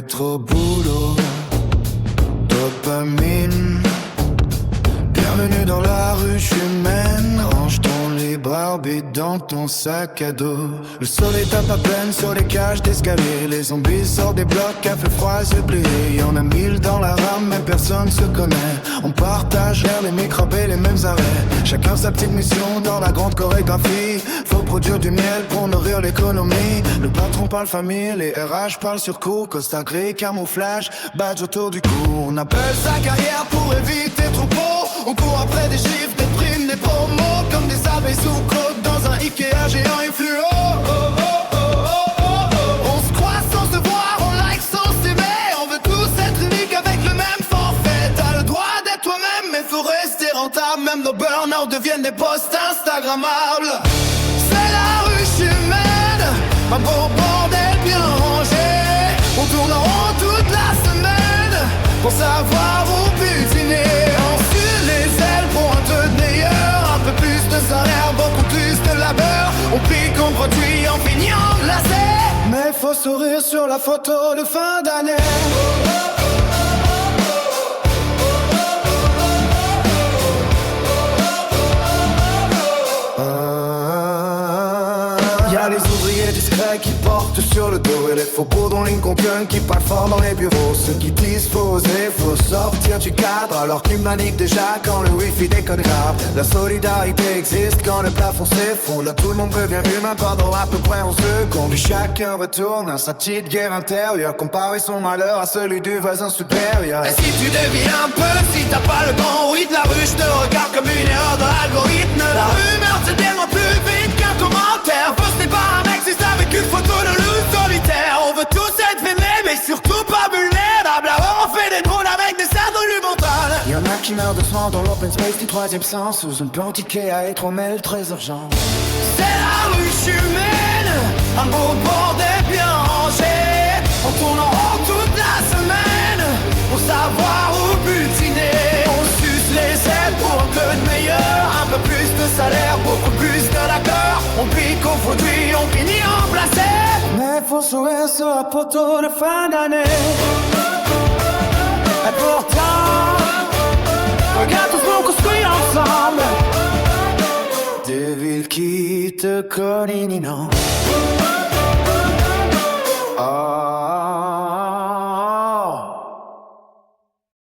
métro boulot, dopamine. Bienvenue dans la ruche humaine. Range ton libre arbitre dans ton sac à dos. Le soleil tape à peine sur les cages d'escalier. Les zombies sortent des blocs, café froid et plié. Y'en a 1000 dans la rame mais personne se connaît. On partage l'air, les microbes et les mêmes arrêts. Chacun sa petite mission dans la grande chorégraphie. Faut produire du miel pour nourrir l'économie. Le patron parle famille, les RH parlent sur coup. Costa gris, camouflage, badge autour du cou. On appelle ça carrière pour éviter troupeau. On court après des chiffres, des primes, des promos. Comme des abeilles sous côte dans un Ikea géant et fluo. On se croise sans se voir, on like sans s'aimer. On veut tous être uniques avec le même forfait. T'as le droit d'être toi-même mais faut rester rentable. Même nos burn-out deviennent des posts instagrammables. C'est la ruche humaine, un beau bordel bien rangé. On tourne en rond toute la semaine pour savoir où butiner. On suit les ailes pour un peu de meilleur, un peu plus de salaire, beaucoup plus de labeur. On pique, on produit, on finit en glacé. Mais faut sourire sur la photo de fin d'année. Y'a les ouvriers discrets qui portent sur le dos et les faux beaux dans Lincoln qui parlent fort dans les bureaux. Ceux qui disent faut oser, faut sortir du cadre alors qu'ils maniquent déjà quand le wifi déconne grave. La solidarité existe quand le plafond s'effondre. Là tout le monde devient humain pendant à peu près 11 secondes. Et chacun retourne à sa petite guerre intérieure, comparer son malheur à celui du voisin supérieur. Et si tu deviens un peu, si t'as pas le bon rythme, la ruche te regarde comme une erreur dans l'algorithme. La rumeur te tellement plus vite qu'un commentaire. Poste pas un mec juste avec une photo de loup solitaire. On veut tous être aimés mais surtout pas vulnérables. Alors on fait des drones avec des cerveaux du mental. Y'en a qui meurent doucement dans l'open space du troisième sens, sous une plante Ikea et trop mail très urgent. C'est la ruche humaine, un beau bordel bien rangé. On tourne en rond toute la semaine pour savoir où butiner. On suce les ailes pour un peu de meilleur, un peu plus de salaire, beaucoup plus de l'accord. On pique, on produit, on finit en placé. Mais faut sourire sur la poteau de fin d'année. Et pourtant, regarde tout ce qu'on construit ensemble. Des villes qui te collinent, non.